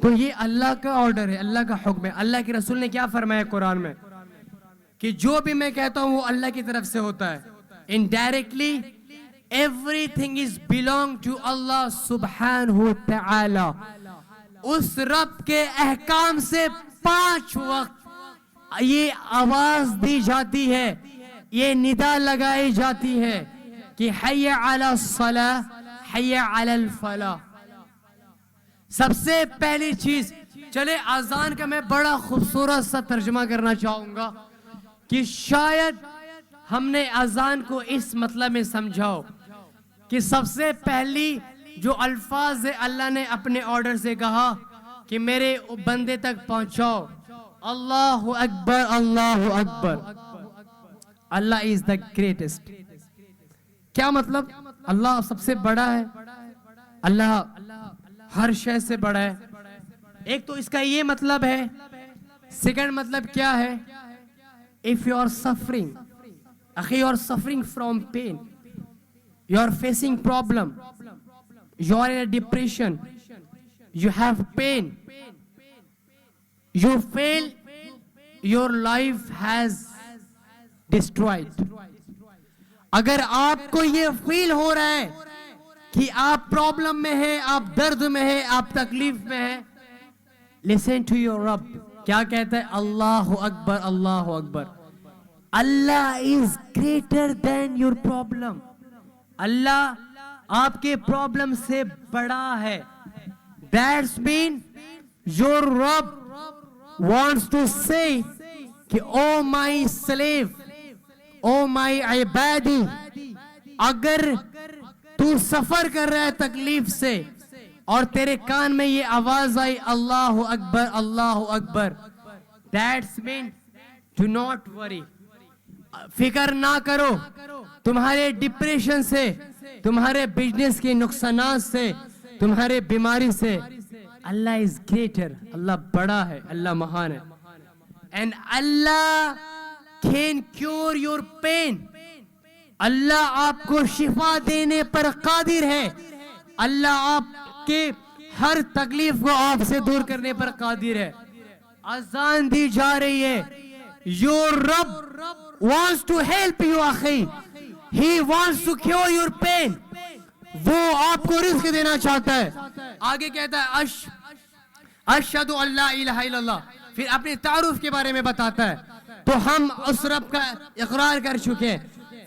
تو یہ اللہ کا آرڈر ہے, اللہ کا حکم ہے. اللہ کے رسول نے کیا فرمایا قرآن میں کہ جو بھی میں کہتا ہوں وہ اللہ کی طرف سے ہوتا ہے. Indirectly everything is belong to Allah subhanahu wa ta'ala. اس رب کے احکام سے 5 وقت یہ آواز دی جاتی ہے, یہ ندا لگائی جاتی ہے کہ حی علی الصلاۃ, حی علی الفلاح. سب سے پہلی چیز, چلے اذان کا میں بڑا خوبصورت سا ترجمہ کرنا چاہوں گا کہ شاید ہم نے اذان کو اس مطلب میں سمجھاؤ کہ سب سے پہلی جو الفاظ اللہ نے اپنے آرڈر سے کہا کہ میرے بندے تک پہنچاؤ, اللہ اکبر, اللہ اکبر. اللہ از دا گریٹسٹ. کیا مطلب؟ اللہ سب سے بڑا ہے, اللہ ہر شے سے بڑا ہے. ایک تو اس کا یہ مطلب ہے. سیکنڈ مطلب کیا ہے؟ if you are suffering, akhi, you are suffering from pain, you are facing problem, you are in a depression, you have pain, you feel your life has destroyed. اگر آپ کو یہ فیل ہو رہا ہے کہ آپ پرابلم میں ہیں, آپ درد میں ہیں, آپ تکلیف میں ہیں, listen to your رب. کیا کہتا ہے؟ اللہ اکبر, اللہ اکبر. اللہ is greater than your problem. اللہ آپ کے پرابلم سے بڑا ہے. That's mean your رب wants to say کہ oh my slave, oh my عبادی, اگر تو سفر کر رہا ہے تکلیف سے اور تیرے کان میں یہ آواز آئی اللہ اکبر, اللہ اکبر, that's mean do not worry, فکر نہ کرو. تمہارے ڈپریشن سے, تمہارے بزنس کے نقصانات سے, تمہارے بیماری سے, اللہ is greater, اللہ بڑا ہے, اللہ مہان ہے. and Allah can cure your pain. اللہ آپ کو شفا دینے پر قادر ہے. اللہ آپ کے ہر تکلیف کو آپ سے دور کرنے پر قادر ہے. اذان دی جا رہی ہے. Your رب wants to help you اخی. He wants to cure your pain. وہ آپ کو رزق دینا چاہتا ہے. آگے کہتا ہے اشہد ان لا الہ الا اللہ. پھر اپنے تعارف کے بارے میں بتاتا ہے. تو ہم اس رب کا اقرار کر چکے ہیں.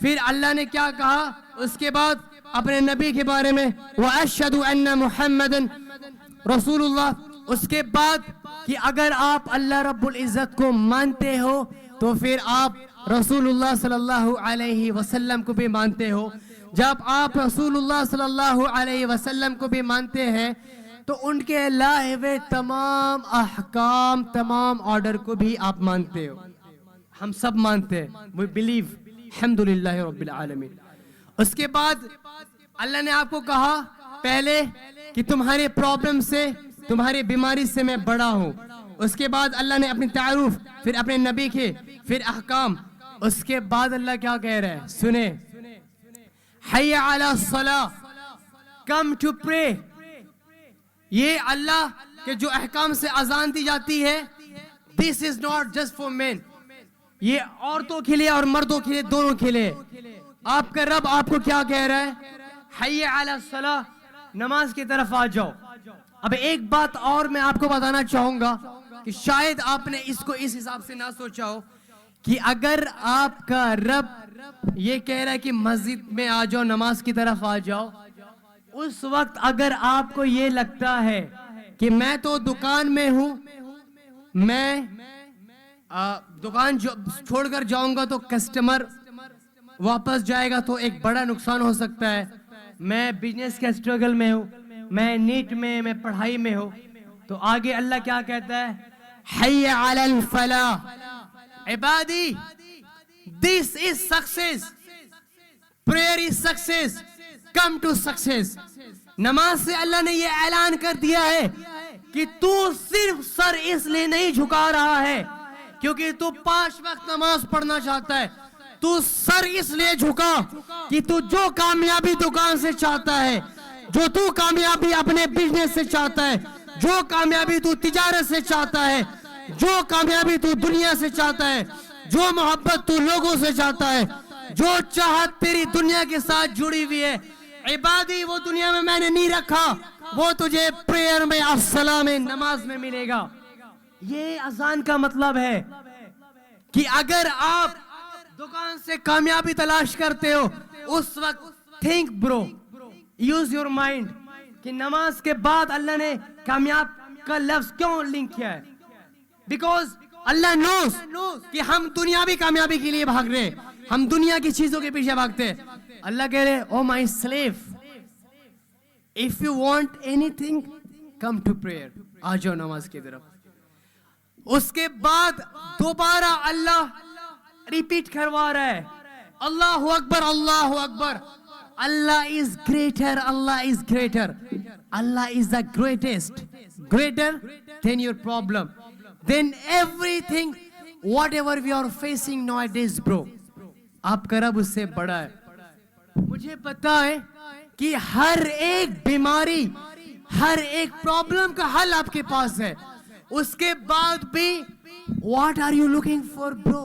پھر اللہ نے کیا کہا اس کے بعد اپنے نبی کے بارے میں وَأَشْهَدُ أَنَّ مُحَمَّدًا رسول اللہ. اس کے بعد کہ اگر آپ اللہ رب العزت کو مانتے ہو تو پھر آپ رسول اللہ صلی اللہ علیہ وسلم کو بھی مانتے ہو. جب آپ رسول اللہ صلی اللہ علیہ وسلم کو بھی مانتے ہیں تو ان کے لائے ہوئے تمام احکام, تمام آرڈر کو بھی آپ مانتے ہو. ہم سب مانتے ہیں. we believe الحمدللہ رب العالمین. اس کے بعد اللہ نے آپ کو کہا پہلے کہ تمہارے پرابلم سے, تمہاری بیماری سے میں بڑا ہوں. اس کے بعد اللہ نے اپنی تعارف, پھر اپنے نبی کے, پھر احکام. اس کے بعد اللہ کیا کہہ رہے ہیں سنیں, حی علی الصلاۃ, کم ٹو پرے. یہ اللہ کے جو احکام سے اذان دی جاتی ہے, this is not just for men, یہ عورتوں کے لیے اور مردوں کے لیے, دونوں کے لیے. آپ کا رب آپ کو کیا کہہ رہا ہے؟ حی علی الصلاۃ, نماز کی طرف آ جاؤ. اب ایک بات اور میں آپ کو بتانا چاہوں گا کہ شاید آپ نے اس کو اس حساب سے نہ سوچا ہو کہ اگر آپ کا رب یہ کہہ رہا ہے کہ مسجد میں آ جاؤ, نماز کی طرف آ جاؤ, اس وقت اگر آپ کو یہ لگتا ہے کہ میں تو دکان میں ہوں, میں دکان چھوڑ کر جاؤں گا تو کسٹمر واپس جائے گا تو ایک بڑا نقصان ہو سکتا ہے, میں بزنس کے اسٹرگل میں ہوں, میں نیٹ میں, میں پڑھائی میں ہوں, تو آگے اللہ کیا کہتا ہے؟ حی علی الفلاح. عبادی, this is success, prayer is success, come to success. نماز سے اللہ نے یہ اعلان کر دیا ہے کہ تو صرف سر اس لیے نہیں جھکا رہا ہے کیونکہ تو 5 وقت نماز پڑھنا چاہتا ہے. تو سر اس لیے جھکا کہ تو جو کامیابی دکان سے چاہتا ہے, جو تو کامیابی اپنے بزنس سے چاہتا ہے, جو کامیابی تو تجارت سے چاہتا ہے, جو کامیابی تو دنیا سے چاہتا ہے, جو محبت تو لوگوں سے چاہتا ہے, جو چاہت تیری دنیا کے ساتھ جڑی ہوئی ہے, عبادی وہ دنیا میں نے نہیں رکھا, وہ تجھے پریئر میں, الصلاۃ میں, نماز میں ملے گا. یہ اذان کا مطلب ہے کہ اگر آپ دکان سے کامیابی تلاش کرتے ہو, اس وقت تھنک برو, یوز یور مائنڈ کہ نماز کے بعد اللہ نے کامیاب کا لفظ کیوں لنک کیا ہے. بیکوز اللہ نوز کہ ہم دنیاوی کامیابی کے لیے بھاگ رہے, ہم دنیا کی چیزوں کے پیچھے بھاگتے ہیں. اللہ کہہ رہے, oh my slave, if you want anything come to prayer, آ جاؤ نماز کی طرف. اس کے بعد دوبارہ اللہ ریپیٹ کروا رہا ہے, اللہ اکبر, اللہ اکبر. Allah is greater, Allah is greater, Allah is the greatest, greater than your problem, then everything, whatever we are facing nowadays bro, آپ کا رب اس سے بڑا ہے. مجھے پتا ہے کہ ہر ایک بیماری, ہر ایک پرابلم کا حل آپ کے پاس ہے. اس کے بعد بھی what are you looking for bro?